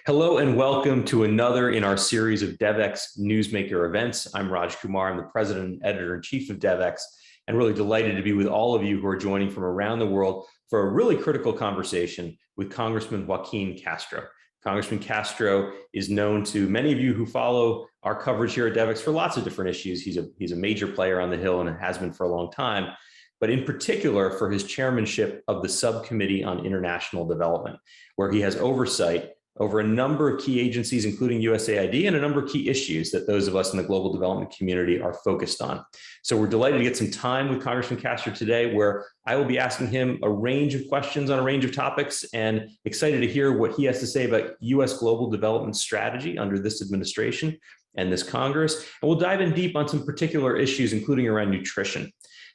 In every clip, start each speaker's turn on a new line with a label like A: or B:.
A: Hello and welcome to another in our series of Devex Newsmaker events. I'm Raj Kumar. I'm the president and editor-in-chief of Devex, and really delighted to be with all of you who are joining from around the world for a really critical conversation with Congressman Joaquin Castro. Congressman Castro is known to many of you who follow our coverage here at Devex for lots of different issues. He's a major player on the Hill and has been for a long time, but in particular for his chairmanship of the Subcommittee on International Development, where he has oversight over a number of key agencies, including USAID, and a number of key issues that those of us in the global development community are focused on. So we're delighted to get some time with Congressman Castro today, where I will be asking him a range of questions on a range of topics, and excited to hear what he has to say about US global development strategy under this administration and this Congress. And we'll dive in deep on some particular issues, including around nutrition.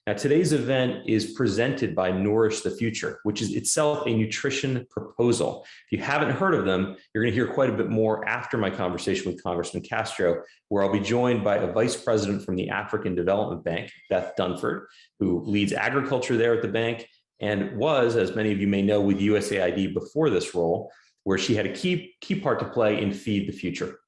A: Now, today's event is presented by Nourish the Future, which is itself a nutrition proposal. If you haven't heard of them, you're going to hear quite a bit more after my conversation with Congressman Castro, where I'll be joined by a vice president from the African Development Bank, Beth Dunford, who leads agriculture there at the bank and was, as many of you may know, with USAID before this role, where she had a key part to play in Feed the Future.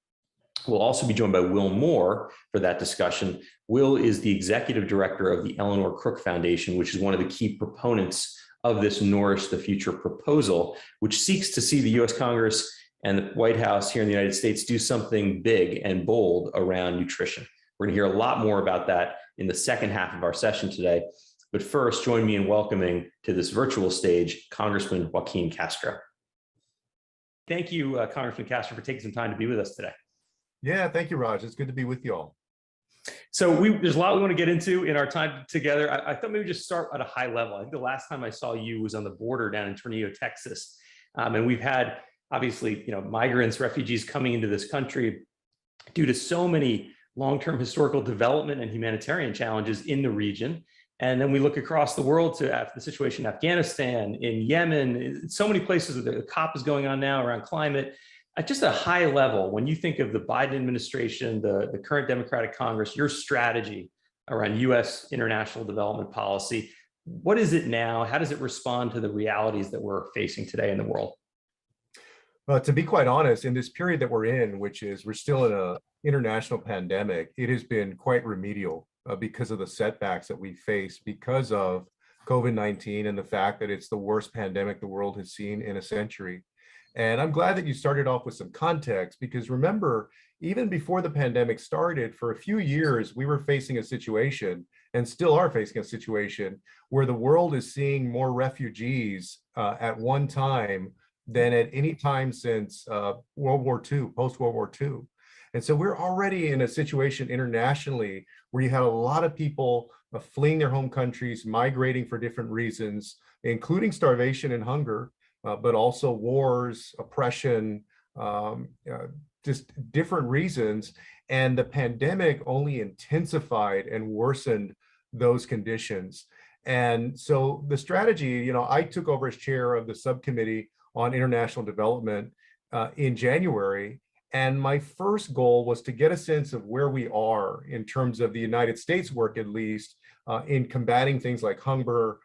A: We'll also be joined by Will Moore for that discussion. Will is the executive director of the Eleanor Crook Foundation, which is one of the key proponents of this Nourish the Future proposal, which seeks to see the US Congress and the White House here in the United States do something big and bold around nutrition. We're going to hear a lot more about that in the second half of our session today. But first, join me in welcoming to this virtual stage, Congressman Joaquin Castro. Thank you, Congressman Castro, for taking some time to be with us today.
B: Yeah, thank you, Raj. It's good to be with you all.
A: So there's a lot we want to get into in our time together. I thought maybe just start at a high level. I think the last time I saw you was on the border down in Tornillo, Texas. And we've had, obviously, migrants, refugees coming into this country due to so many long-term historical development and humanitarian challenges in the region. And then we look across the world to the situation in Afghanistan, in Yemen, so many places where the COP is going on now around climate. At just a high level, when you think of the Biden administration, the current Democratic Congress, your strategy around US international development policy, what is it now? How does it respond to the realities that we're facing today in the world?
B: To be quite honest, in this period that we're in, which is we're still in an international pandemic, it has been quite remedial because of the setbacks that we face because of COVID-19 and the fact that it's the worst pandemic the world has seen in a century. And I'm glad that you started off with some context, because remember, even before the pandemic started, for a few years, we were facing a situation and still are facing a situation where the world is seeing more refugees at one time than at any time since World War II, post-World War II. And so we're already in a situation internationally where you had a lot of people fleeing their home countries, migrating for different reasons, including starvation and hunger. But also wars, oppression, just different reasons. And the pandemic only intensified and worsened those conditions. And so the strategy, I took over as chair of the Subcommittee on International Development in January. And my first goal was to get a sense of where we are in terms of the United States work, at least, in combating things like hunger,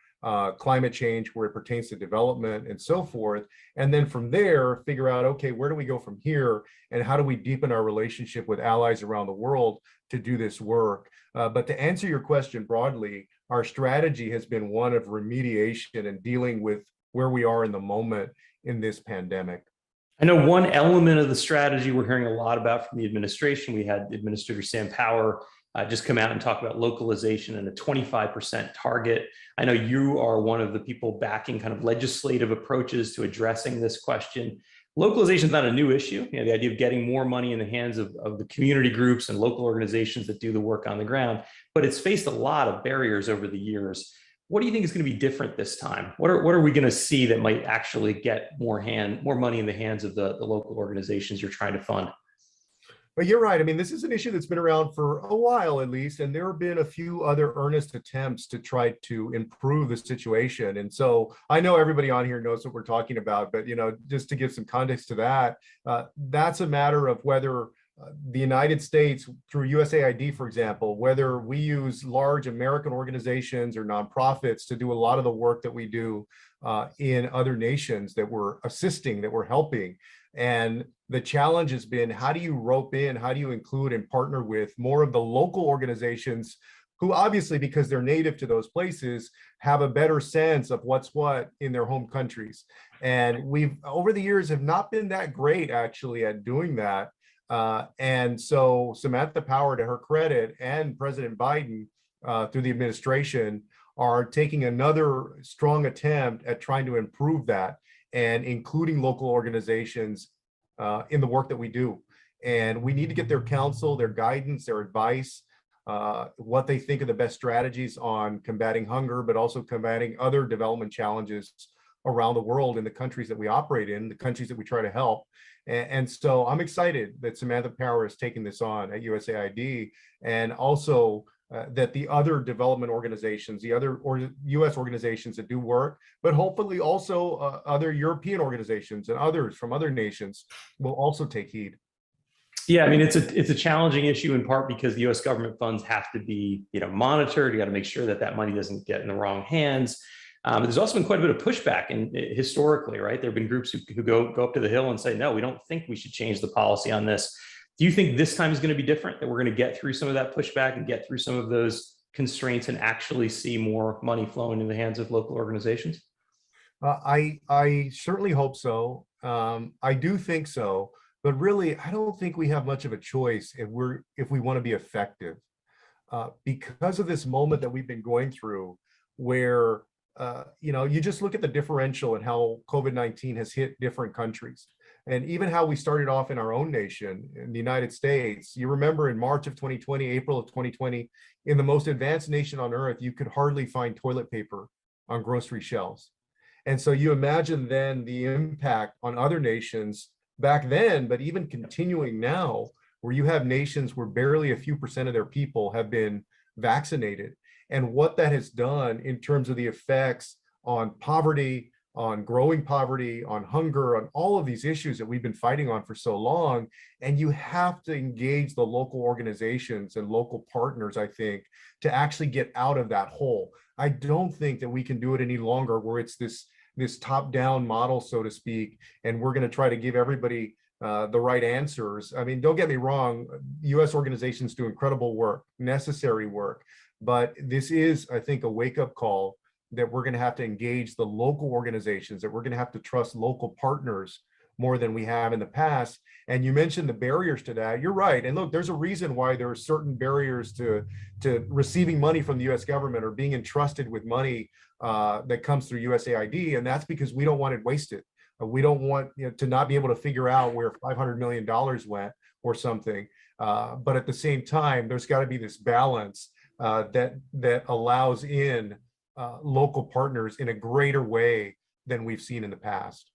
B: climate change, where it pertains to development and so forth. And then from there, figure out, okay, where do we go from here? And how do we deepen our relationship with allies around the world to do this work? But to answer your question broadly, our strategy has been one of remediation and dealing with where we are in the moment in this pandemic.
A: I know one element of the strategy we're hearing a lot about from the administration. We had Administrator Sam Power just come out and talk about localization and a 25% target. I know you are one of the people backing kind of legislative approaches to addressing this question. Localization is not a new issue. The idea of getting more money in the hands of the community groups and local organizations that do the work on the ground, but it's faced a lot of barriers over the years. What do you think is going to be different this time? What are we going to see that might actually get more money in the hands of the local organizations you're trying to fund?
B: But you're right. I mean, this is an issue that's been around for a while, at least, and there have been a few other earnest attempts to try to improve the situation. And so I know everybody on here knows what we're talking about, but, just to give some context to that, that's a matter of whether the United States, through USAID, for example, whether we use large American organizations or nonprofits to do a lot of the work that we do in other nations that we're assisting, that we're helping. And The challenge has been, how do you rope in, how do you include and partner with more of the local organizations who obviously, because they're native to those places, have a better sense of what's what in their home countries. And we've, over the years, have not been that great actually at doing that. And so Samantha Power, to her credit, and President Biden through the administration are taking another strong attempt at trying to improve that and including local organizations in the work that we do. And we need to get their counsel, their guidance, their advice, what they think are the best strategies on combating hunger, but also combating other development challenges around the world in the countries that we operate in, the countries that we try to help. And so I'm excited that Samantha Power is taking this on at USAID, and also that the other development organizations, the other US organizations that do work, but hopefully also other European organizations and others from other nations will also take heed.
A: Yeah, I mean, it's a challenging issue in part because the U.S. government funds have to be, monitored. You got to make sure that money doesn't get in the wrong hands. There's also been quite a bit of pushback, and historically, right? There have been groups who go up to the Hill and say, no, we don't think we should change the policy on this. Do you think this time is going to be different, that we're going to get through some of that pushback and get through some of those constraints and actually see more money flowing in the hands of local organizations?
B: I certainly hope so. I do think so. But really, I don't think we have much of a choice if we want to be effective, because of this moment that we've been going through, where you just look at the differential and how COVID-19 has hit different countries, and even how we started off in our own nation, in the United States. You remember in March of 2020, April of 2020, in the most advanced nation on earth, you could hardly find toilet paper on grocery shelves. And so you imagine then the impact on other nations back then, but even continuing now, where you have nations where barely a few percent of their people have been vaccinated, and what that has done in terms of the effects on poverty, on growing poverty, on hunger, on all of these issues that we've been fighting on for so long. And you have to engage the local organizations and local partners, I think, to actually get out of that hole. I don't think that we can do it any longer where it's this top-down model, so to speak, and we're going to try to give everybody the right answers. I mean, don't get me wrong, US organizations do incredible work, necessary work, but this is, I think, a wake-up call that we're going to have to engage the local organizations, that we're going to have to trust local partners more than we have in the past. And you mentioned the barriers to that. You're right. And look, there's a reason why there are certain barriers to receiving money from the US government or being entrusted with money that comes through USAID. And that's because we don't want it wasted. We don't want to not be able to figure out where $500 million went or something. But at the same time, there's got to be this balance that allows in local partners in a greater way than we've seen in the past.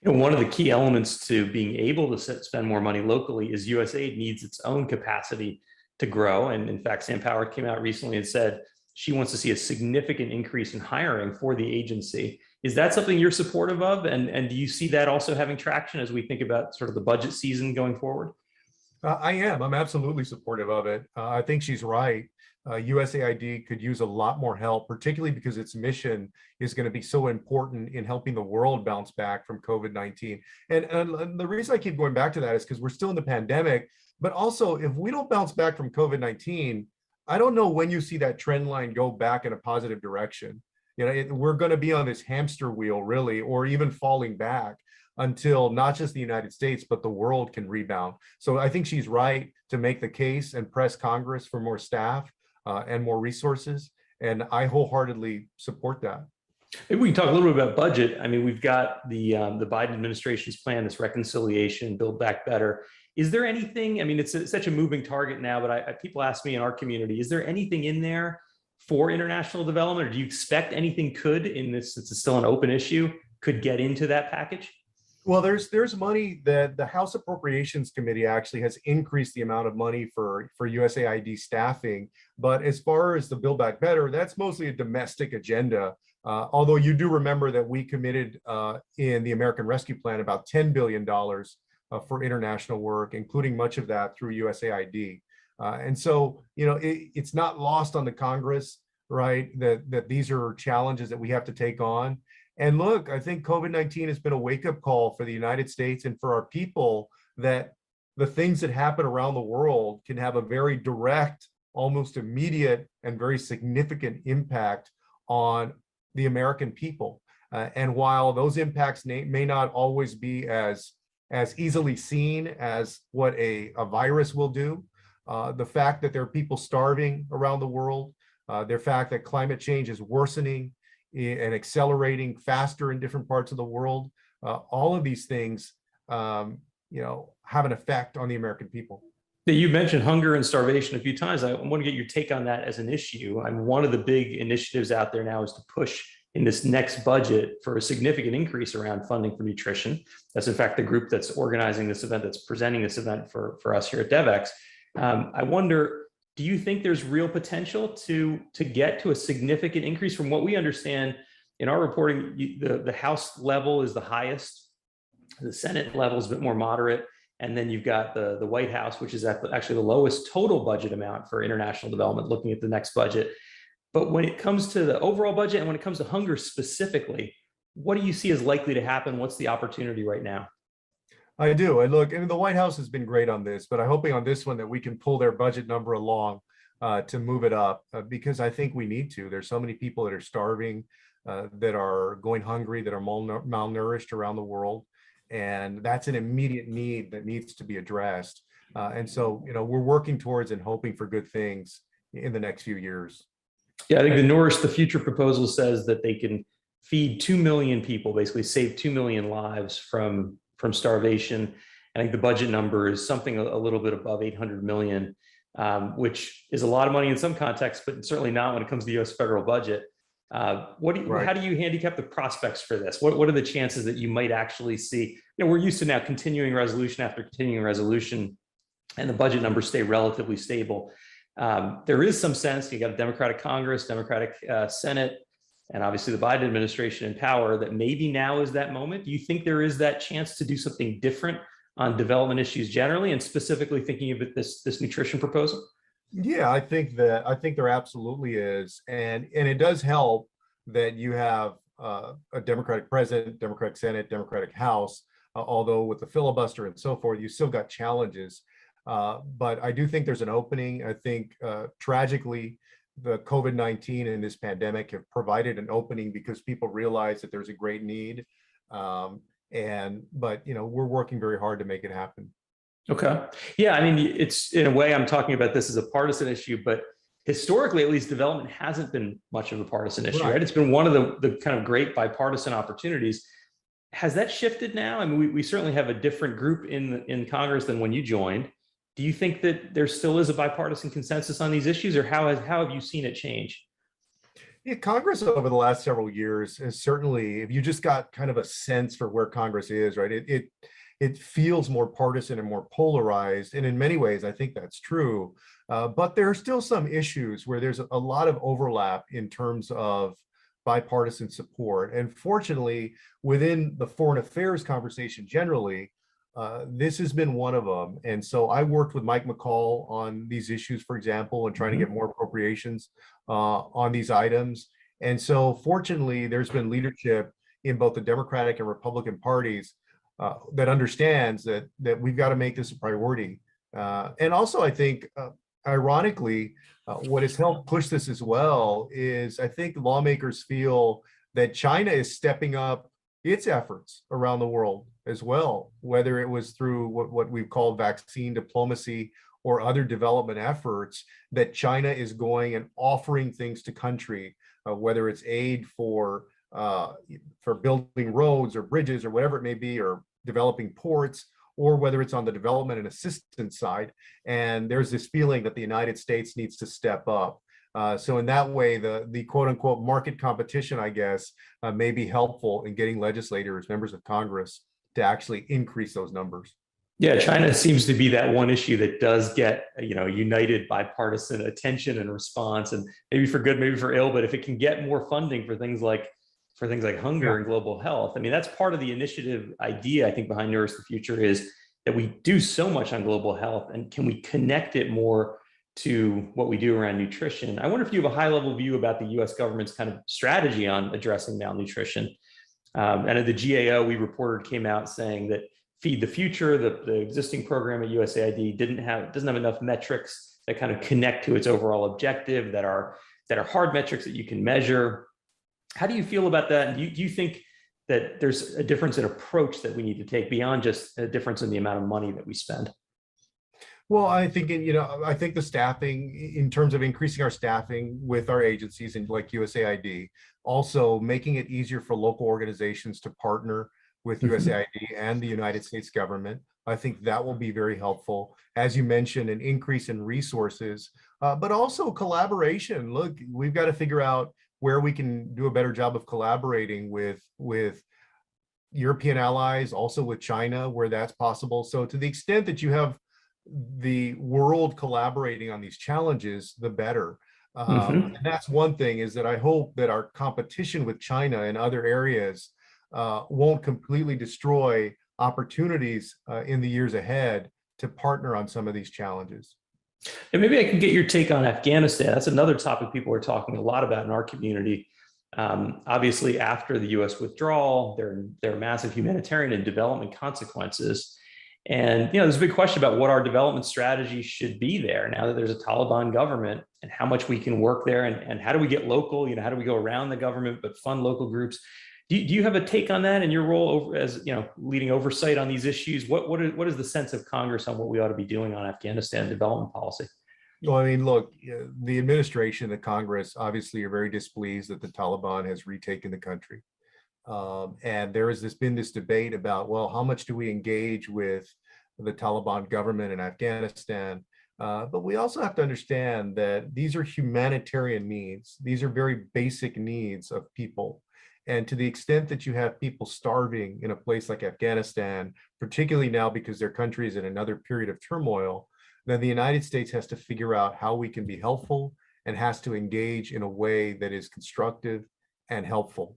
A: One of the key elements to being able to spend more money locally is USAID needs its own capacity to grow. And in fact, Sam Power came out recently and said she wants to see a significant increase in hiring for the agency. Is that something you're supportive of? And do you see that also having traction as we think about sort of the budget season going forward?
B: I am. I'm absolutely supportive of it. I think she's right. USAID could use a lot more help, particularly because its mission is going to be so important in helping the world bounce back from COVID-19. And the reason I keep going back to that is because we're still in the pandemic, but also if we don't bounce back from COVID-19, I don't know when you see that trend line go back in a positive direction. We're going to be on this hamster wheel, really, or even falling back until not just the United States, but the world can rebound. So I think she's right to make the case and press Congress for more staff and more resources. And I wholeheartedly support that.
A: Maybe we can talk a little bit about budget. I mean, we've got the Biden administration's plan, this reconciliation, Build Back Better. Is there anything, I mean, it's such a moving target now, but people ask me in our community, is there anything in there for international development, or do you expect anything could, in this, it's still an open issue, could get into that package?
B: Well, there's money that the House Appropriations Committee actually has increased the amount of money for USAID staffing. But as far as the Build Back Better, that's mostly a domestic agenda. Although you do remember that we committed in the American Rescue Plan about $10 billion for international work, including much of that through USAID. And so, it's not lost on the Congress, right, that these are challenges that we have to take on. And look, I think COVID-19 has been a wake-up call for the United States and for our people that the things that happen around the world can have a very direct, almost immediate, and very significant impact on the American people. And while those impacts may not always be as easily seen as what a virus will do, the fact that there are people starving around the world, the fact that climate change is worsening and accelerating faster in different parts of the world, all of these things, have an effect on the American people.
A: You mentioned hunger and starvation a few times. I want to get your take on that as an issue. One of the big initiatives out there now is to push in this next budget for a significant increase around funding for nutrition. That's in fact the group that's organizing this event, that's presenting this event for us here at Devex. I wonder, do you think there's real potential to get to a significant increase? From what we understand in our reporting, the House level is the highest, the Senate level is a bit more moderate, and then you've got the White House, which is actually the lowest total budget amount for international development, looking at the next budget. But when it comes to the overall budget and when it comes to hunger specifically, what do you see as likely to happen? What's the opportunity right now?
B: I do. And the White House has been great on this, but I'm hoping on this one that we can pull their budget number along to move it up, because I think we need to. There's so many people that are starving, that are going hungry, that are malnourished around the world. And that's an immediate need that needs to be addressed. And so, we're working towards and hoping for good things in the next few years.
A: Yeah, I think the Nourish the Future proposal says that they can feed 2 million people, basically save 2 million lives from starvation. I think the budget number is something a little bit above 800 million, which is a lot of money in some contexts, but certainly not when it comes to the U.S. federal budget. How do you handicap the prospects for this? What are the chances that you might actually see? We're used to now continuing resolution after continuing resolution, and the budget numbers stay relatively stable. There is some sense, you got a Democratic Congress, Democratic Senate, and obviously the Biden administration in power, that maybe now is that moment. Do you think there is that chance to do something different on development issues generally, and specifically thinking of this nutrition proposal?
B: Yeah, I think there absolutely is, and it does help that you have a Democratic president, Democratic Senate, Democratic House. Although with the filibuster and so forth, you still got challenges. But I do think there's an opening. I think tragically, the COVID-19 and this pandemic have provided an opening because people realize that there's a great need. But we're working very hard to make it happen.
A: Okay. Yeah, it's, in a way, I'm talking about this as a partisan issue, but historically, at least, development hasn't been much of a partisan issue, right? It's been one of the kind of great bipartisan opportunities. Has that shifted now? We certainly have a different group in Congress than when you joined. Do you think that there still is a bipartisan consensus on these issues, or how have you seen it change?
B: Yeah, Congress over the last several years has certainly, if you just got kind of a sense for where Congress is, right, it feels more partisan and more polarized. And in many ways, I think that's true. But there are still some issues where there's a lot of overlap in terms of bipartisan support. And fortunately, within the foreign affairs conversation generally, this has been one of them. And so I worked with Mike McCall on these issues, for example, and trying to get more appropriations on these items. And so fortunately, there's been leadership in both the Democratic and Republican parties that understands that we've got to make this a priority. And also, I think, ironically, what has helped push this as well is I think lawmakers feel that China is stepping up its efforts around the world as well, whether it was through what we've called vaccine diplomacy or other development efforts, that China is going and offering things to country, whether it's aid for building roads or bridges or whatever it may be, or developing ports, or whether it's on the development and assistance side. And there's this feeling that the United States needs to step up. So in that way, the quote unquote market competition, I guess, may be helpful in getting legislators, members of Congress, to actually increase those numbers.
A: Yeah, China seems to be that one issue that does get, united bipartisan attention and response, and maybe for good, maybe for ill, but if it can get more funding for things like hunger and global health, that's part of the initiative idea, I think, behind Nourish the Future, is that we do so much on global health, and can we connect it more to what we do around nutrition? I wonder if you have a high level view about the US government's kind of strategy on addressing malnutrition. And at the GAO, we reported came out saying that Feed the Future, the existing program at USAID, doesn't have enough metrics that kind of connect to its overall objective, that are hard metrics that you can measure. How do you feel about that? And do you think that there's a difference in approach that we need to take beyond just a difference in the amount of money that we spend?
B: Well, I think, I think the staffing, in terms of increasing our staffing with our agencies and like USAID, also making it easier for local organizations to partner with USAID and the United States government. I think that will be very helpful. As you mentioned, an increase in resources, but also collaboration. Look, we've got to figure out where we can do a better job of collaborating with European allies, also with China, where that's possible. So to the extent that you have the world collaborating on these challenges, the better. And that's one thing, is that I hope that our competition with China and other areas won't completely destroy opportunities in the years ahead to partner on some of these challenges.
A: And maybe I can get your take on Afghanistan. That's another topic people are talking a lot about in our community. Obviously, after the U.S. withdrawal, there are massive humanitarian and development consequences. And there's a big question about what our development strategy should be there now that there's a Taliban government, and how much we can work there, and how do we get local, how do we go around the government but fund local groups? Do you have a take on that in your role as leading oversight on these issues? What is the sense of Congress on what we ought to be doing on Afghanistan development policy?
B: Well, I mean, look, the administration, the Congress, obviously are very displeased that the Taliban has retaken the country. And there has been this debate about, well, how much do we engage with the Taliban government in Afghanistan? But we also have to understand that these are humanitarian needs. These are very basic needs of people. And to the extent that you have people starving in a place like Afghanistan, particularly now because their country is in another period of turmoil, then the United States has to figure out how we can be helpful, and has to engage in a way that is constructive and helpful.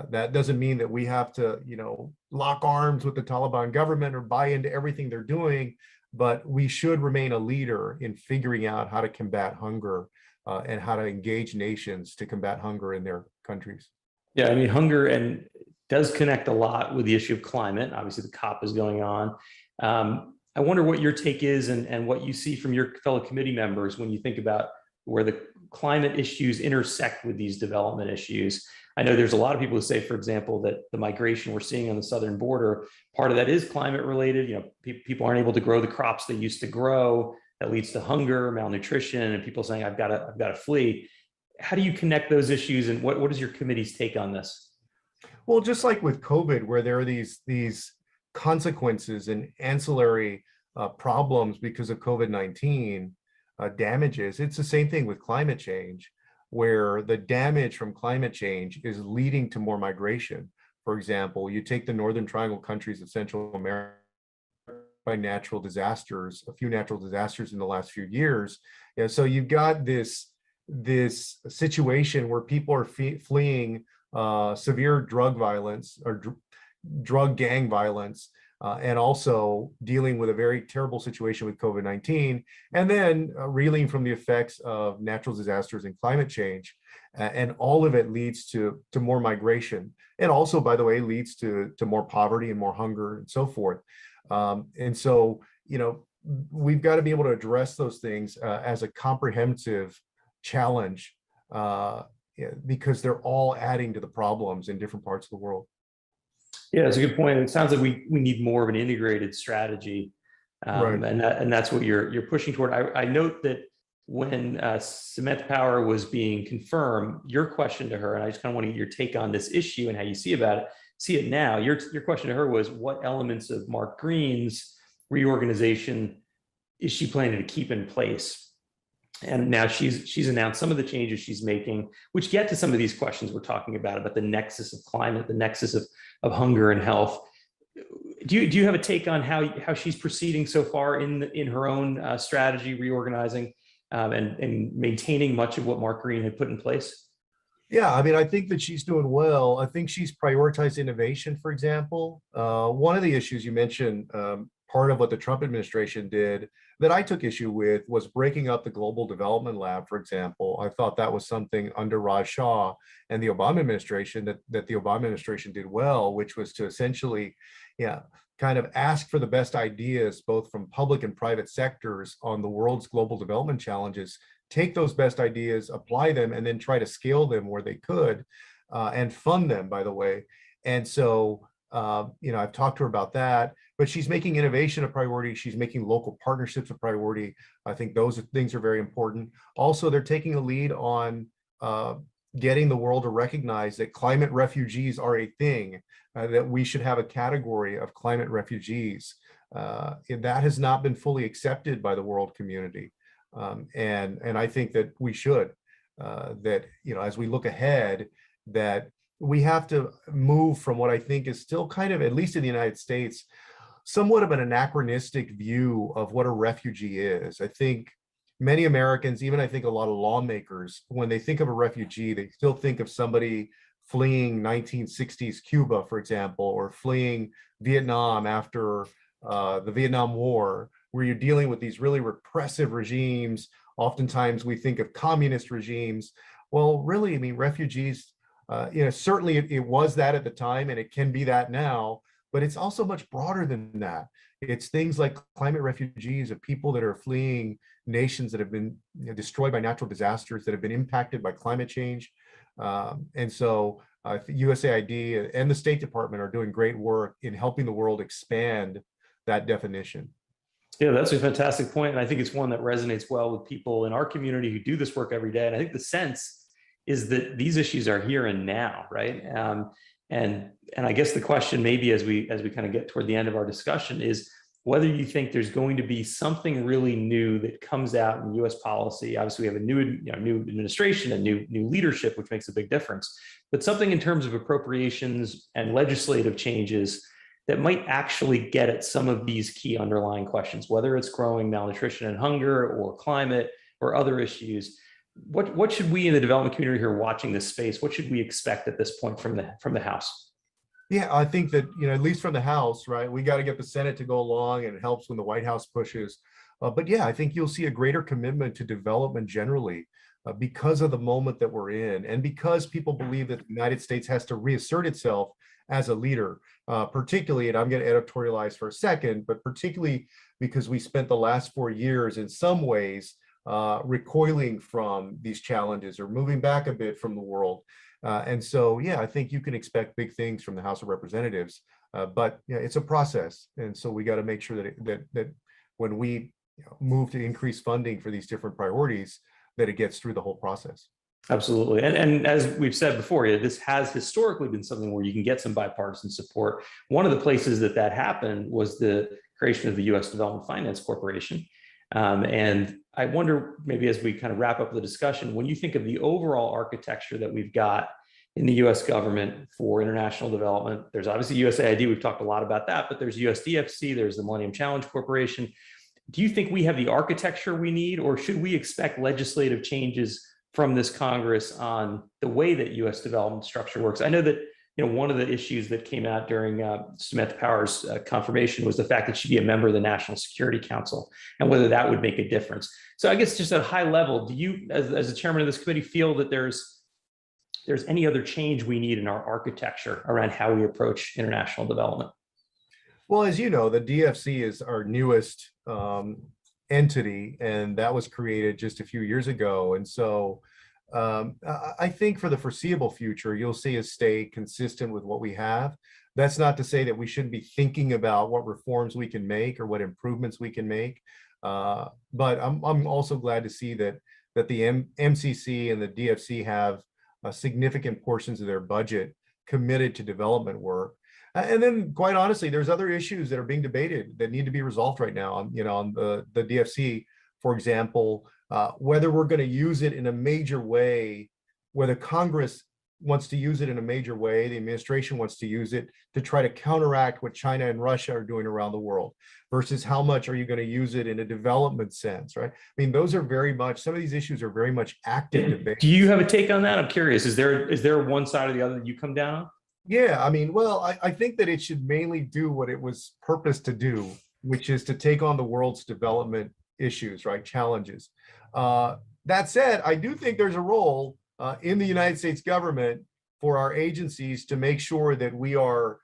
B: That doesn't mean that we have to, lock arms with the Taliban government or buy into everything they're doing, but we should remain a leader in figuring out how to combat hunger and how to engage nations to combat hunger in their countries.
A: Yeah, I mean, hunger and does connect a lot with the issue of climate. Obviously, the COP is going on. I wonder what your take is, and what you see from your fellow committee members when you think about where the climate issues intersect with these development issues. I know there's a lot of people who say, for example, that the migration we're seeing on the southern border, part of that is climate related. People aren't able to grow the crops they used to grow. That leads to hunger, malnutrition, and people saying, I've got to flee. How do you connect those issues, and what is your committee's take on this?
B: Well, just like with COVID, where there are these consequences and ancillary problems because of COVID-19 damages, it's the same thing with climate change, where the damage from climate change is leading to more migration. For example, you take the Northern Triangle countries of Central America by natural disasters, a few natural disasters in the last few years. So you've got this situation where people are fleeing severe drug violence or drug gang violence, and also dealing with a very terrible situation with COVID-19, and then reeling from the effects of natural disasters and climate change. And all of it leads to more migration. And also, by the way, leads to more poverty and more hunger and so forth. And so, we've got to be able to address those things as a comprehensive challenge, because they're all adding to the problems in different parts of the world.
A: Yeah, that's a good point. It sounds like we need more of an integrated strategy,
B: Right.
A: and that's what you're pushing toward. I note that when Samantha Power was being confirmed, your question to her, and I just kind of want to get your take on this issue and how you see it now. Your question to her was, what elements of Mark Green's reorganization is she planning to keep in place? And now she's announced some of the changes she's making, which get to some of these questions we're talking about the nexus of climate, the nexus of hunger and health. Do you have a take on how she's proceeding so far in her own strategy, reorganizing and maintaining much of what Mark Green had put in place?
B: Yeah, I mean, I think that she's doing well. I think she's prioritized innovation, for example. One of the issues you mentioned, part of what the Trump administration did that I took issue with, was breaking up the Global Development Lab, for example. I thought that was something under Raj Shah and the Obama administration that the Obama administration did well, which was to essentially kind of ask for the best ideas, both from public and private sectors on the world's global development challenges, take those best ideas, apply them, and then try to scale them where they could, and fund them, by the way. And so, I've talked to her about that, but she's making innovation a priority. She's making local partnerships a priority. I think those things are very important. Also, they're taking a lead on getting the world to recognize that climate refugees are a thing, that we should have a category of climate refugees. That has not been fully accepted by the world community. And I think that we should, that, as we look ahead, that we have to move from what I think is still kind of, at least in the United States, somewhat of an anachronistic view of what a refugee is. I think many Americans, even I think a lot of lawmakers, when they think of a refugee, they still think of somebody fleeing 1960s Cuba, for example, or fleeing Vietnam after the Vietnam War, where you're dealing with these really repressive regimes. Oftentimes we think of communist regimes. Well, really, I mean, refugees, certainly it was that at the time, and it can be that now, but it's also much broader than that. It's things like climate refugees, of people that are fleeing nations that have been destroyed by natural disasters, that have been impacted by climate change. And so USAID and the State Department are doing great work in helping the world expand that definition.
A: Yeah, that's a fantastic point. And I think it's one that resonates well with people in our community who do this work every day. And I think the sense is that these issues are here and now, right? And I guess the question maybe as we kind of get toward the end of our discussion is whether you think there's going to be something really new that comes out in U.S. policy. Obviously, we have a new administration and new leadership, which makes a big difference. But something in terms of appropriations and legislative changes that might actually get at some of these key underlying questions, whether it's growing malnutrition and hunger or climate or other issues. What should we in the development community who are watching this space, what should we expect at this point from the House?
B: Yeah, I think that, at least from the House, right, we got to get the Senate to go along, and it helps when the White House pushes. But yeah, I think you'll see a greater commitment to development generally because of the moment that we're in, and because people believe that the United States has to reassert itself as a leader, particularly, and I'm going to editorialize for a second, but particularly because we spent the last 4 years in some ways recoiling from these challenges or moving back a bit from the world. And so, yeah, I think you can expect big things from the House of Representatives, but it's a process. And so we got to make sure that when we move to increase funding for these different priorities, that it gets through the whole process.
A: Absolutely. And as we've said before, this has historically been something where you can get some bipartisan support. One of the places that happened was the creation of the U.S. Development Finance Corporation. And I wonder, maybe as we kind of wrap up the discussion, when you think of the overall architecture that we've got in the U.S. government for international development, there's obviously USAID, we've talked a lot about that, but there's USDFC, there's the Millennium Challenge Corporation. Do you think we have the architecture we need, or should we expect legislative changes from this Congress on the way that U.S. development structure works? I know that one of the issues that came out during Samantha Power's confirmation was the fact that she'd be a member of the National Security Council, and whether that would make a difference. So I guess just at a high level, do you, as the chairman of this committee, feel that there's any other change we need in our architecture around how we approach international development?
B: Well, as you know, the DFC is our newest entity, and that was created just a few years ago. And so I think for the foreseeable future, you'll see us stay consistent with what we have. That's not to say that we shouldn't be thinking about what reforms we can make or what improvements we can make. But I'm also glad to see that the MCC and the DFC have significant portions of their budget committed to development work. And then, quite honestly, there's other issues that are being debated that need to be resolved right now. On the DFC, for example, whether we're going to use it in a major way, whether Congress wants to use it in a major way, the administration wants to use it to try to counteract what China and Russia are doing around the world, versus how much are you going to use it in a development sense, right? I mean, those are very much, some of these issues are very much active debate.
A: Do you have a take on that? I'm curious. Is there one side or the other that you come down on?
B: Yeah, I mean, well, I think that it should mainly do what it was purposed to do, which is to take on the world's development issues, right? Challenges. That said, I do think there's a role in the United States government for our agencies to make sure that we are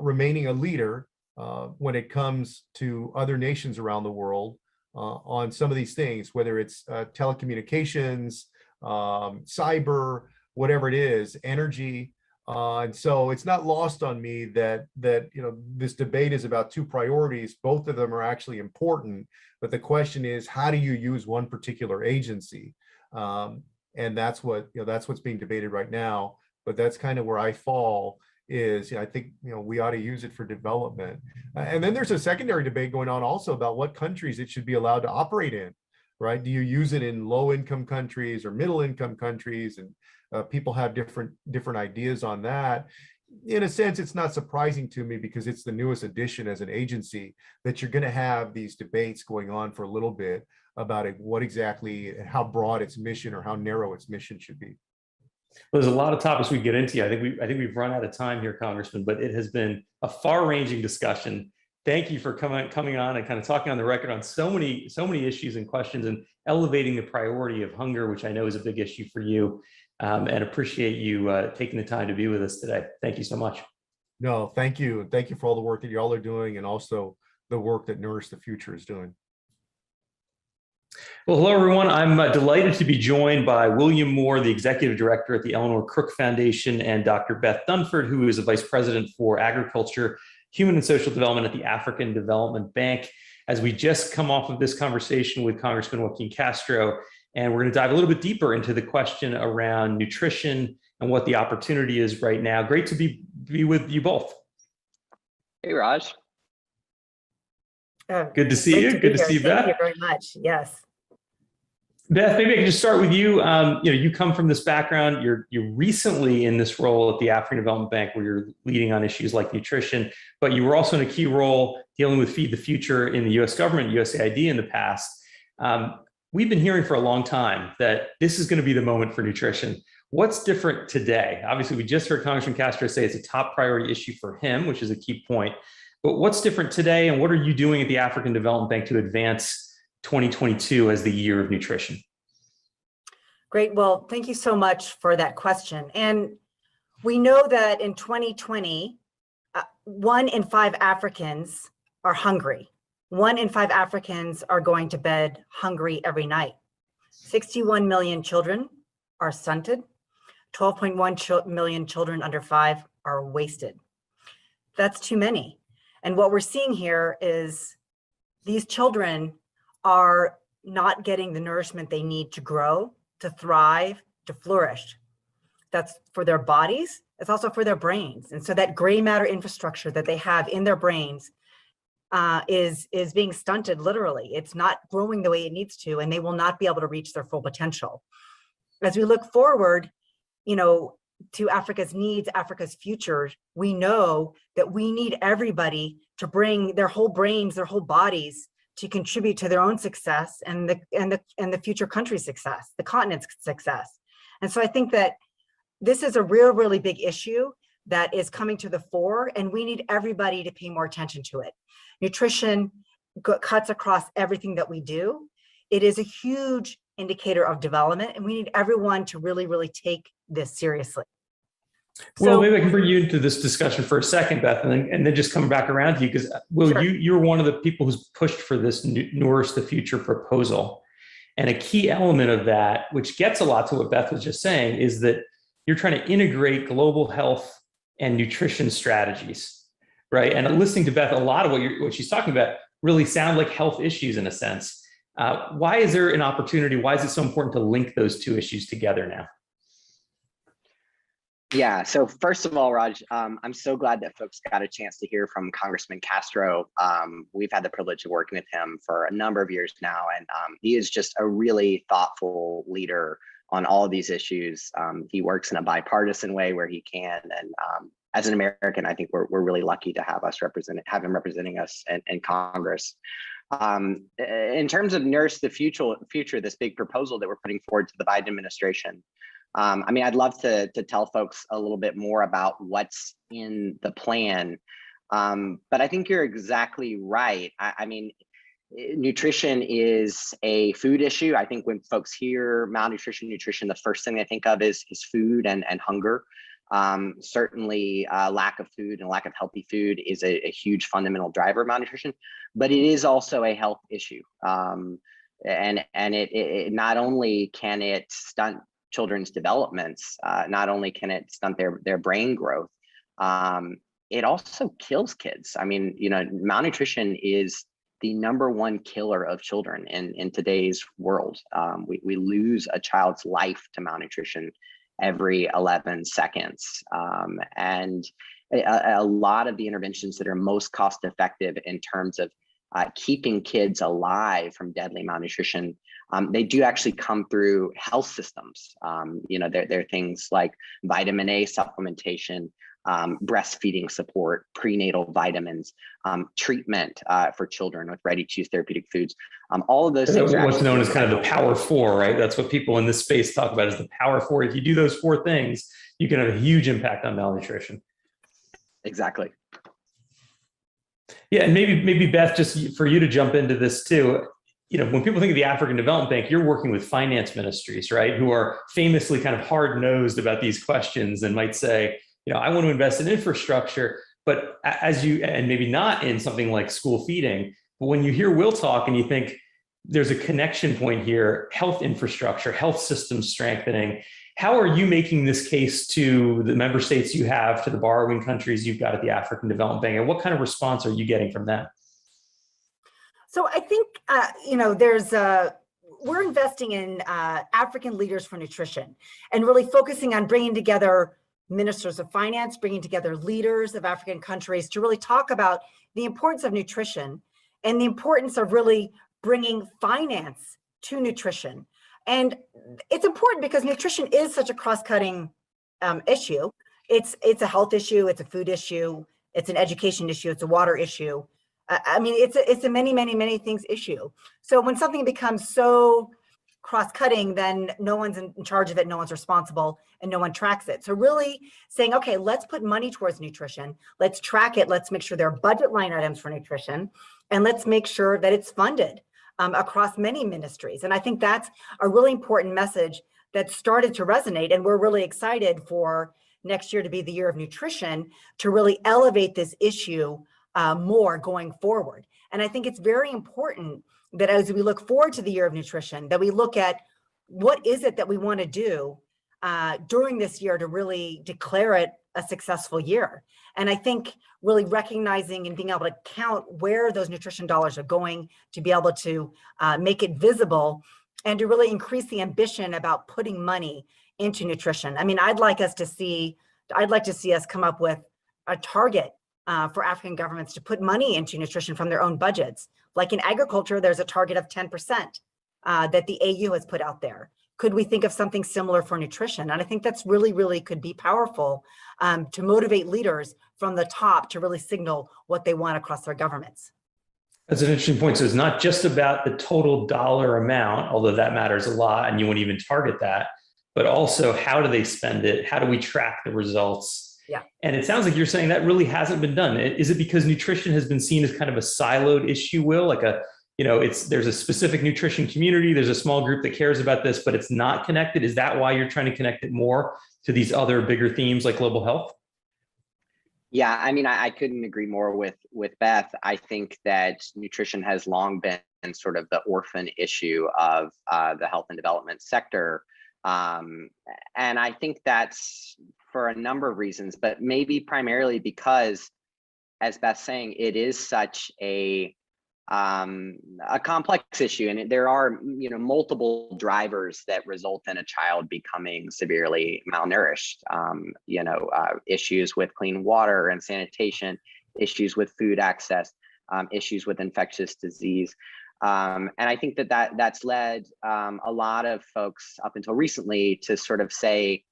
B: remaining a leader when it comes to other nations around the world on some of these things, whether it's telecommunications, cyber, whatever it is, energy. And so it's not lost on me that this debate is about two priorities. Both of them are actually important, but the question is, how do you use one particular agency? And that's what's being debated right now. But that's kind of where I fall. Is I think we ought to use it for development. And then there's a secondary debate going on also about what countries it should be allowed to operate in, right? Do you use it in low-income countries or middle-income countries? And people have different ideas on that. In a sense, it's not surprising to me because it's the newest addition as an agency that you're going to have these debates going on for a little bit about what exactly, how broad its mission or how narrow its mission should be.
A: Well, there's a lot of topics we get into. I think we've run out of time here, Congressman, but it has been a far-ranging discussion. Thank you for coming on and kind of talking on the record on so many issues and questions and elevating the priority of hunger, which I know is a big issue for you. And appreciate you taking the time to be with us today. Thank you so much.
B: No, thank you. Thank you for all the work that y'all are doing and also the work that Nourish the Future is doing.
A: Well, hello, everyone. I'm delighted to be joined by William Moore, the Executive Director at the Eleanor Crook Foundation, and Dr. Beth Dunford, who is a Vice President for Agriculture, Human and Social Development at the African Development Bank. As we just come off of this conversation with Congressman Joaquin Castro, and we're going to dive a little bit deeper into the question around nutrition and what the opportunity is right now. Great to be with you both.
C: Hey, Raj.
A: Good to see you. Good to see you, Beth.
D: Thank you very much. Yes.
A: Beth, maybe I can just start with you. You come from this background. You're recently in this role at the African Development Bank, where you're leading on issues like nutrition. But you were also in a key role dealing with Feed the Future in the U.S. government, USAID, in the past. We've been hearing for a long time that this is going to be the moment for nutrition. What's different today? Obviously, we just heard Congressman Castro say it's a top priority issue for him, which is a key point. But what's different today, and what are you doing at the African Development Bank to advance 2022 as the year of nutrition?
D: Great. Well, thank you so much for that question. And we know that in 2020, 1 in 5 Africans are hungry. 1 in 5 Africans are going to bed hungry every night. 61 million children are stunted. 12.1 million children under 5 are wasted. That's too many. And what we're seeing here is these children are not getting the nourishment they need to grow, to thrive, to flourish. That's for their bodies. It's also for their brains. And so that gray matter infrastructure that they have in their brains is being stunted, literally. It's not growing the way it needs to, and they will not be able to reach their full potential. As we look forward, to Africa's needs, Africa's future, we know that we need everybody to bring their whole brains, their whole bodies, to contribute to their own success and the future country's success, the continent's success. And so I think that this is a really big issue that is coming to the fore, and we need everybody to pay more attention to it. Nutrition cuts across everything that we do. It is a huge indicator of development, and we need everyone to really take this seriously.
A: Well, maybe I can bring you into this discussion for a second, Beth, and then just come back around to you, because Will, sure. You're one of the people who's pushed for this Nourish the Future proposal. And a key element of that, which gets a lot to what Beth was just saying, is that you're trying to integrate global health and nutrition strategies, right? And listening to Beth, a lot of what she's talking about really sound like health issues in a sense. Why is there an opportunity? Why is it so important to link those two issues together now?
C: Yeah, so first of all, Raj, I'm so glad that folks got a chance to hear from Congressman Castro. We've had the privilege of working with him for a number of years now, and he is just a really thoughtful leader on all of these issues. He works in a bipartisan way where he can, and as an American, I think we're really lucky to have him representing us in Congress. In terms of Nourish the Future, this big proposal that we're putting forward to the Biden administration, I'd love to tell folks a little bit more about what's in the plan, but I think you're exactly right. Nutrition is a food issue. I think when folks hear malnutrition, nutrition, the first thing they think of is food and hunger. Certainly, lack of food and lack of healthy food is a huge fundamental driver of malnutrition, but it is also a health issue. And it not only can it stunt children's developments, not only can it stunt their brain growth, it also kills kids. I mean, malnutrition is the #1 killer of children in today's world. We lose a child's life to malnutrition every 11 seconds. And a lot of the interventions that are most cost effective in terms of keeping kids alive from deadly malnutrition, they do actually come through health systems. They're things like vitamin A supplementation, breastfeeding support, prenatal vitamins, treatment for children with ready-to-use therapeutic foods. All of those things are
A: what's known as kind of the power four, right? That's what people in this space talk about, is the power four. If you do those 4 things, you can have a huge impact on malnutrition.
C: Exactly.
A: Yeah, and maybe Beth, just for you to jump into this too. When people think of the African Development Bank, you're working with finance ministries, right, who are famously kind of hard-nosed about these questions and might say, I want to invest in infrastructure, but and maybe not in something like school feeding. But when you hear Will talk and you think there's a connection point here, health infrastructure, health system strengthening, how are you making this case to the member states you have, to the borrowing countries you've got at the African Development Bank, and what kind of response are you getting from them?
D: So I think, we're investing in African leaders for nutrition and really focusing on bringing together ministers of finance, bringing together leaders of African countries to really talk about the importance of nutrition and the importance of really bringing finance to nutrition. And it's important because nutrition is such a cross-cutting issue. It's a health issue, it's a food issue, it's an education issue, it's a water issue. It's a many, many, many things issue. So when something becomes so cross-cutting, then no one's in charge of it, no one's responsible, and no one tracks it. So really saying, okay, let's put money towards nutrition, let's track it, let's make sure there are budget line items for nutrition, and let's make sure that it's funded across many ministries. And I think that's a really important message that started to resonate, and we're really excited for next year to be the year of nutrition, to really elevate this issue more going forward. And I think it's very important that as we look forward to the year of nutrition, that we look at what is it that we want to do during this year to really declare it a successful year. And I think really recognizing and being able to count where those nutrition dollars are going, to be able to make it visible and to really increase the ambition about putting money into nutrition. I'd like to see us come up with a target for African governments to put money into nutrition from their own budgets. Like in agriculture, there's a target of 10% that the AU has put out there. Could we think of something similar for nutrition? And I think that's really, really could be powerful to motivate leaders from the top to really signal what they want across their governments.
A: That's an interesting point. So it's not just about the total dollar amount, although that matters a lot and you won't even target that, but also how do they spend it? How do we track the results?
D: Yeah.
A: And it sounds like you're saying that really hasn't been done. Is it because nutrition has been seen as kind of a siloed issue, Will? Like there's a specific nutrition community, there's a small group that cares about this, but it's not connected. Is that why you're trying to connect it more to these other bigger themes like global health?
C: Yeah, I couldn't agree more with Beth. I think that nutrition has long been sort of the orphan issue of the health and development sector. And I think that's for a number of reasons, but maybe primarily because, as Beth's saying, it is such a complex issue, and there are multiple drivers that result in a child becoming severely malnourished. Issues with clean water and sanitation, issues with food access, issues with infectious disease. And I think that's led a lot of folks up until recently to sort of say,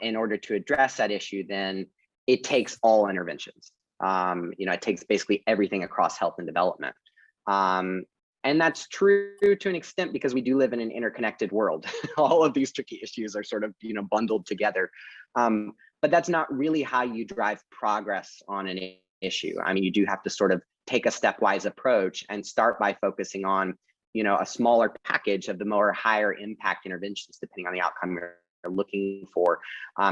C: in order to address that issue, then it takes all interventions. It takes basically everything across health and development. And that's true to an extent because we do live in an interconnected world. All of these tricky issues are sort of, bundled together. But that's not really how you drive progress on an issue. You do have to sort of take a stepwise approach and start by focusing on, a smaller package of the more higher impact interventions, depending on the outcome you're looking for.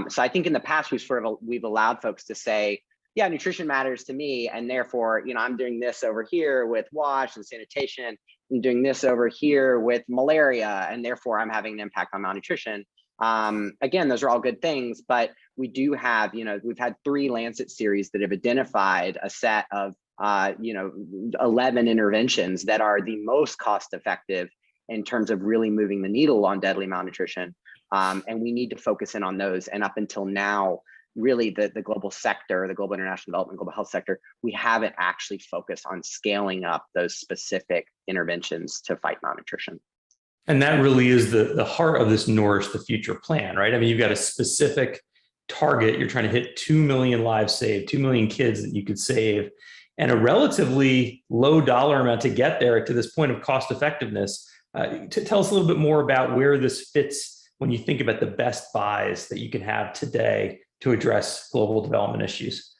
C: So I think in the past we've allowed folks to say, yeah, nutrition matters to me, and therefore, I'm doing this over here with wash and sanitation, I'm doing this over here with malaria, and therefore I'm having an impact on malnutrition. Again, those are all good things, but we do have, we've had 3 Lancet series that have identified a set of 11 interventions that are the most cost effective in terms of really moving the needle on deadly malnutrition. And we need to focus in on those. And up until now, really the global sector, the global international development, global health sector, we haven't actually focused on scaling up those specific interventions to fight malnutrition.
A: And that really is the heart of this Nourish the Future plan, right? I mean, you've got a specific target. You're trying to hit 2 million lives saved, 2 million kids that you could save, and a relatively low dollar amount to get there to this point of cost effectiveness. To tell us a little bit more about where this fits when you think about the best buys that you can have today to address global development issues.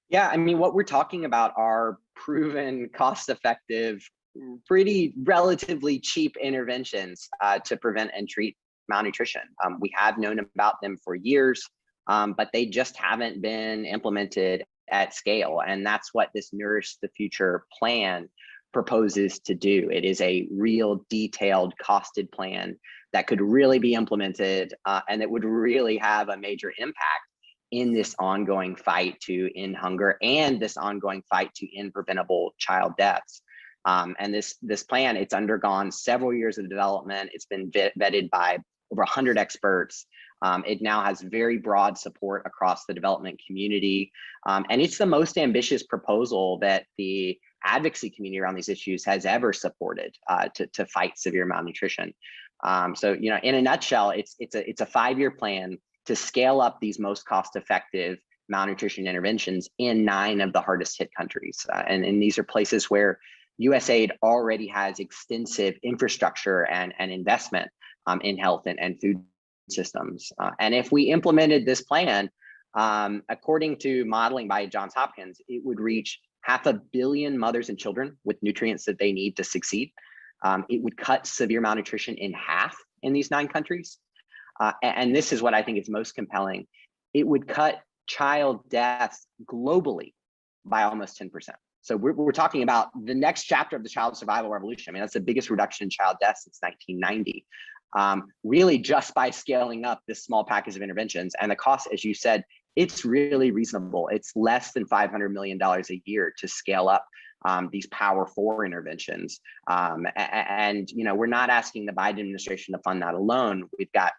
C: Yeah, I mean, what we're talking about are proven, cost-effective, pretty relatively cheap interventions to prevent and treat malnutrition. We have known about them for years, but they just haven't been implemented at scale. And that's what this Nourish the Future plan proposes to do. It is a real detailed, costed plan that could really be implemented and it would really have a major impact in this ongoing fight to end hunger and this ongoing fight to end preventable child deaths. And this plan, it's undergone several years of development. It's been vetted by over 100 experts. It now has very broad support across the development community. And it's the most ambitious proposal that the advocacy community around these issues has ever supported to fight severe malnutrition. So, in a nutshell, it's a 5-year plan to scale up these most cost-effective malnutrition interventions in 9 of the hardest hit countries. And these are places where USAID already has extensive infrastructure and investment in health and food systems. And if we implemented this plan, according to modeling by Johns Hopkins, it would reach 500 million mothers and children with nutrients that they need to succeed. It would cut severe malnutrition in half in these 9 countries. And this is what I think is most compelling. It would cut child deaths globally by almost 10%. So we're talking about the next chapter of the child survival revolution. I mean, that's the biggest reduction in child deaths since 1990. Really just by scaling up this small package of interventions. And the cost, as you said, it's really reasonable. It's less than $500 million a year to scale up these Power 4 interventions. And we're not asking the Biden administration to fund that alone. We've got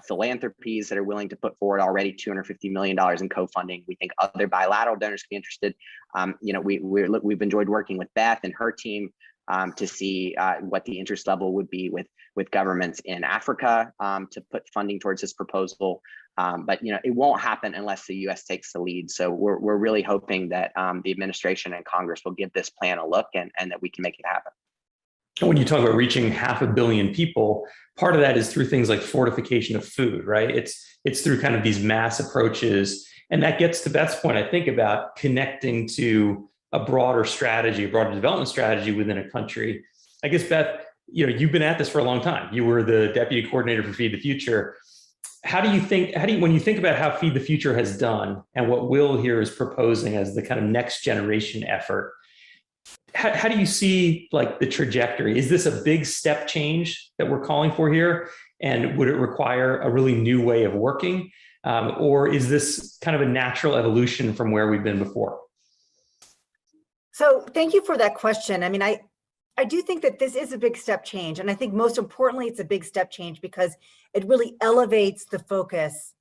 C: philanthropies that are willing to put forward already $250 million in co-funding. We think other bilateral donors can be interested. We've enjoyed working with Beth and her team to see what the interest level would be with governments in Africa to put funding towards this proposal. But it won't happen unless the U.S. takes the lead. So we're really hoping that the administration and Congress will give this plan a look and that we can make it happen.
A: When you talk about reaching 500 million people, part of that is through things like fortification of food, right? It's through kind of these mass approaches. And that gets to Beth's point, I think, about connecting to a broader strategy, a broader development strategy within a country. I guess, Beth, you've been at this for a long time. You were the deputy coordinator for Feed the Future. When you think about how Feed the Future has done and what Will here is proposing as the kind of next generation effort, how do you see the trajectory? Is this a big step change that we're calling for here? And would it require a really new way of working? Or is this kind of a natural evolution from where we've been before?
D: So thank you for that question. I mean, I do think that this is a big step change. And I think most importantly, it's a big step change because it really elevates the focus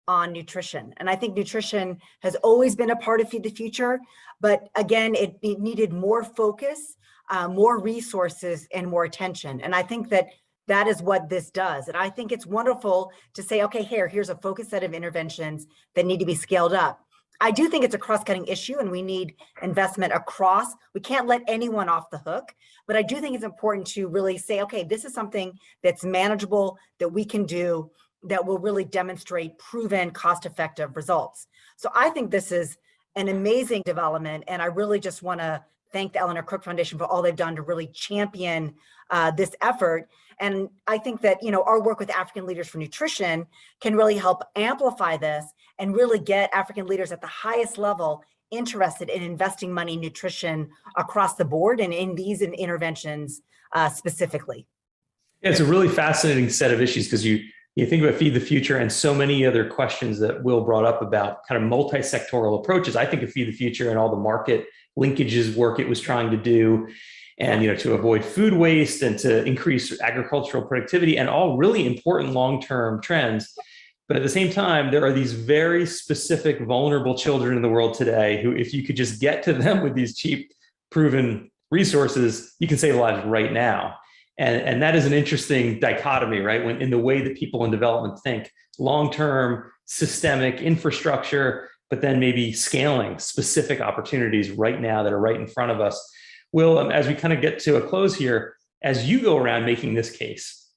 D: on nutrition. And I think nutrition has always been a part of Feed the Future, but again, it needed more focus, more resources, and more attention. And I think that is what this does. And I think it's wonderful to say, okay, here's a focused set of interventions that need to be scaled up. I do think it's a cross-cutting issue and we need investment across. We can't let anyone off the hook, but I do think it's important to really say, okay, this is something that's manageable, that we can do, that will really demonstrate proven cost-effective results. So I think this is an amazing development. And I really just want to thank the Eleanor Cook Foundation for all they've done to really champion this effort. And I think that, our work with African Leaders for Nutrition can really help amplify this and really get African leaders at the highest level interested in investing money in nutrition across the board and in these interventions specifically.
A: Yeah, it's a really fascinating set of issues because you think about Feed the Future and so many other questions that Will brought up about kind of multisectoral approaches. I think of Feed the Future and all the market linkages work it was trying to do, and to avoid food waste and to increase agricultural productivity, and all really important long-term trends. But at the same time, there are these very specific vulnerable children in the world today who, if you could just get to them with these cheap, proven resources, you can save lives right now. And that is an interesting dichotomy, right? When in the way that people in development think long-term systemic infrastructure, but then maybe scaling specific opportunities right now that are right in front of us. Will, as we kind of get to a close here, as you go around making this case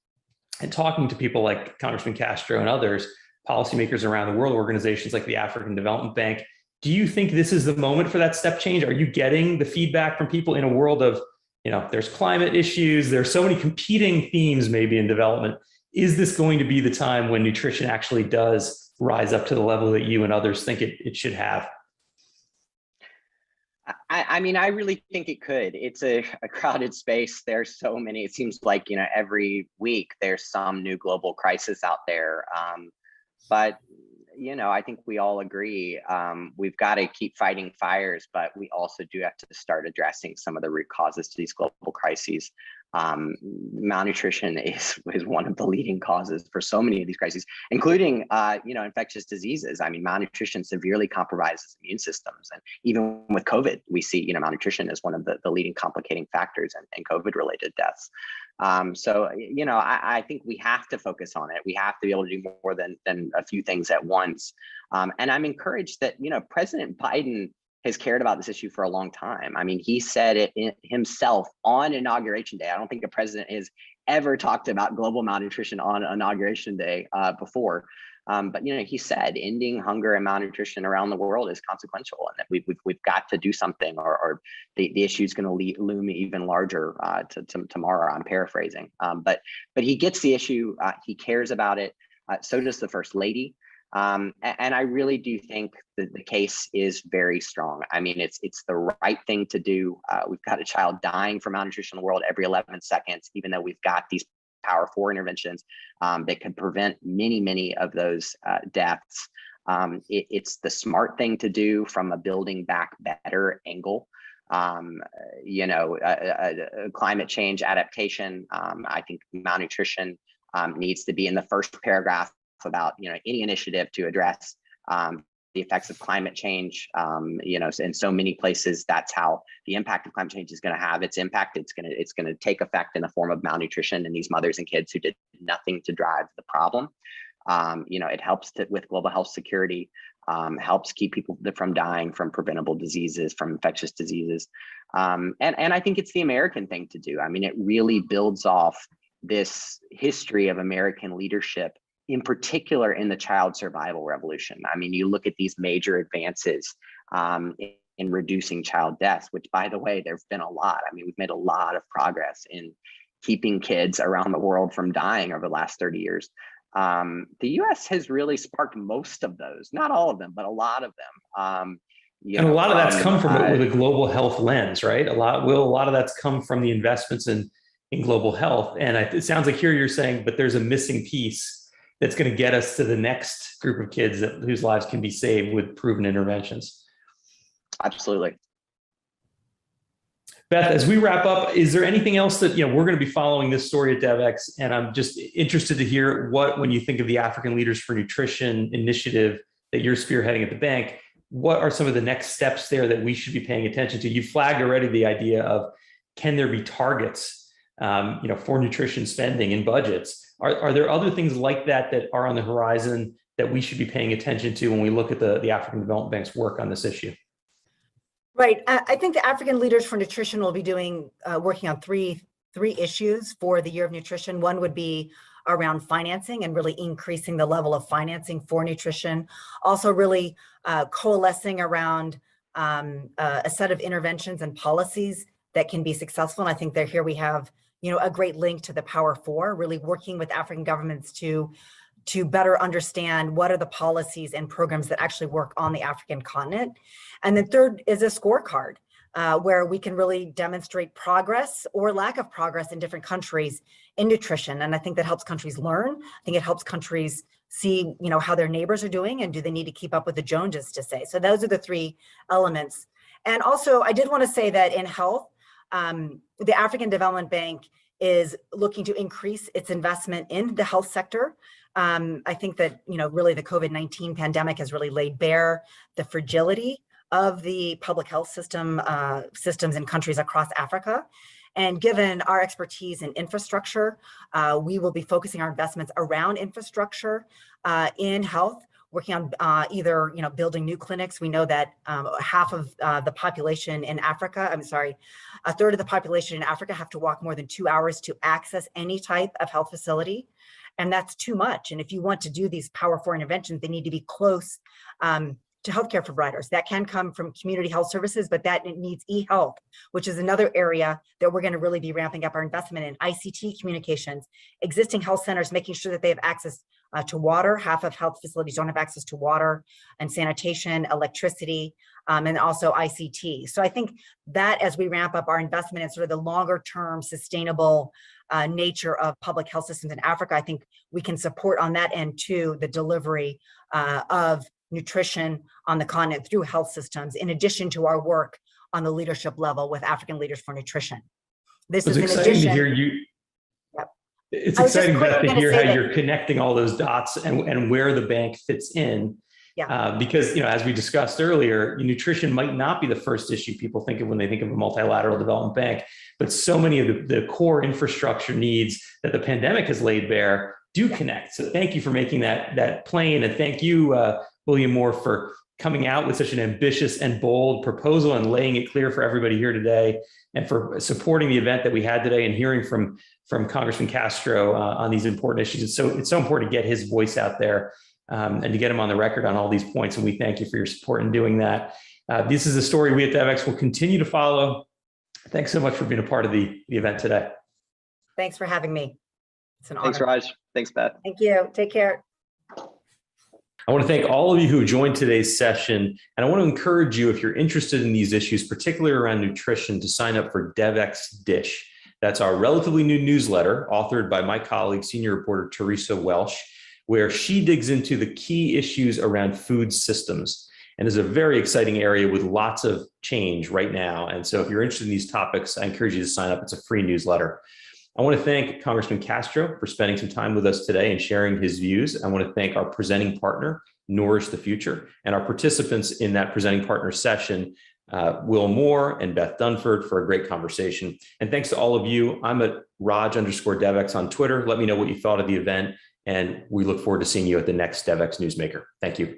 A: and talking to people like Congressman Castro and others, policymakers around the world, organizations like the African Development Bank, do you think this is the moment for that step change? Are you getting the feedback from people in a world of, there's climate issues, there's so many competing themes maybe in development. Is this going to be the time when nutrition actually does rise up to the level that you and others think it should have?
C: I mean, I really think it could. It's a crowded space. There's so many, it seems like, every week there's some new global crisis out there. But I think we all agree we've got to keep fighting fires, but we also do have to start addressing some of the root causes to these global crises. Malnutrition is one of the leading causes for so many of these crises, including infectious diseases. I mean, malnutrition severely compromises immune systems, and even with COVID, we see malnutrition is one of the leading complicating factors in COVID-related deaths. So I think we have to focus on it. We have to be able to do more than a few things at once. And I'm encouraged that President Biden has cared about this issue for a long time. I mean, he said it himself on Inauguration Day. I don't think a president has ever talked about global malnutrition on Inauguration Day before. But he said ending hunger and malnutrition around the world is consequential, and that we've got to do something, or the issue is going to loom even larger tomorrow. I'm paraphrasing, but he gets the issue. He cares about it. So does the First Lady. And I really do think that the case is very strong. I mean, it's the right thing to do. We've got a child dying from malnutrition in the world every 11 seconds, even though we've got these Power 4 interventions that could prevent many of those deaths. It's the smart thing to do from a building back better angle. Climate change adaptation. I think malnutrition needs to be in the first paragraph about any initiative to address the effects of climate change. In so many places, that's how the impact of climate change is going to have its impact. It's going to take effect in the form of malnutrition in these mothers and kids who did nothing to drive the problem. It helps with global health security, helps keep people from dying from preventable diseases, from infectious diseases. And I think it's the American thing to do. I mean, it really builds off this history of American leadership, in particular in the child survival revolution. I mean, you look at these major advances in reducing child deaths, which, by the way, there've been a lot. I mean, we've made a lot of progress in keeping kids around the world from dying over the last 30 years. The US has really sparked most of those, not all of them, but a lot of them.
A: And a lot of that's come from it with a global health lens, right? A lot of that's come from the investments in global health. And it sounds like here you're saying, but there's a missing piece that's going to get us to the next group of kids whose lives can be saved with proven interventions.
C: Absolutely.
A: Beth, as we wrap up, is there anything else that, we're going to be following this story at Devex, and I'm just interested to hear when you think of the African Leaders for Nutrition initiative that you're spearheading at the bank, what are some of the next steps there that we should be paying attention to? You flagged already the idea of, can there be targets, for nutrition spending in budgets? Are there other things like that are on the horizon that we should be paying attention to when we look at the African Development Bank's work on this issue?
D: Right. I think the African Leaders for Nutrition will be working on three issues for the Year of Nutrition. One would be around financing and really increasing the level of financing for nutrition. Also really coalescing around a set of interventions and policies that can be successful. And I think here we have a great link to the Power Four, really working with African governments to better understand what are the policies and programs that actually work on the African continent. And then third is a scorecard where we can really demonstrate progress or lack of progress in different countries in nutrition. And I think that helps countries learn. I think it helps countries see, how their neighbors are doing and do they need to keep up with the Joneses, to say. So those are the three elements. And also, I did want to say that in health, the African Development Bank is looking to increase its investment in the health sector. I think that, really the COVID-19 pandemic has really laid bare the fragility of the public health systems in countries across Africa. And given our expertise in infrastructure, we will be focusing our investments around infrastructure in health, working on either, building new clinics. We know that half of the population in Africa, a third of the population in Africa have to walk more than 2 hours to access any type of health facility. And that's too much. And if you want to do these Power Four interventions, they need to be close to healthcare providers. That can come from community health services, but that needs e-health, which is another area that we're going to really be ramping up our investment in. ICT communications, existing health centers, making sure that they have access to water. Half of health facilities don't have access to water and sanitation, electricity, and also ICT. So I think that as we ramp up our investment in sort of the longer term sustainable nature of public health systems in Africa, I think we can support on that end too, the delivery of nutrition on the continent through health systems, in addition to our work on the leadership level with African Leaders for Nutrition. This is in addition.
A: Exciting to hear you.
D: Yep.
A: It's exciting, Beth, to hear how
D: that
A: you're connecting all those dots and where the bank fits in.
D: Yeah.
A: Because, as we discussed earlier, nutrition might not be the first issue people think of when they think of a multilateral development bank, but so many of the core infrastructure needs that the pandemic has laid bare do connect. So thank you for making that plain, and thank you, William Moore, for coming out with such an ambitious and bold proposal and laying it clear for everybody here today, and for supporting the event that we had today and hearing from Congressman Castro on these important issues. It's so important to get his voice out there and to get him on the record on all these points. And we thank you for your support in doing that. This is a story we at Devex will continue to follow. Thanks so much for being a part of the event today.
D: Thanks for having me. It's an honor.
C: Thanks, Raj. Thanks, Beth.
D: Thank you. Take care.
A: I want to thank all of you who joined today's session. And I want to encourage you, if you're interested in these issues, particularly around nutrition, to sign up for Devex Dish. That's our relatively new newsletter, authored by my colleague, senior reporter Teresa Welsh, where she digs into the key issues around food systems. And is a very exciting area with lots of change right now. And so if you're interested in these topics, I encourage you to sign up. It's a free newsletter. I want to thank Congressman Castro for spending some time with us today and sharing his views. I want to thank our presenting partner, Nourish the Future, and our participants in that presenting partner session, Will Moore and Beth Dunford, for a great conversation. And thanks to all of you. I'm at Raj_Devex on Twitter. Let me know what you thought of the event, and we look forward to seeing you at the next Devex Newsmaker. Thank you.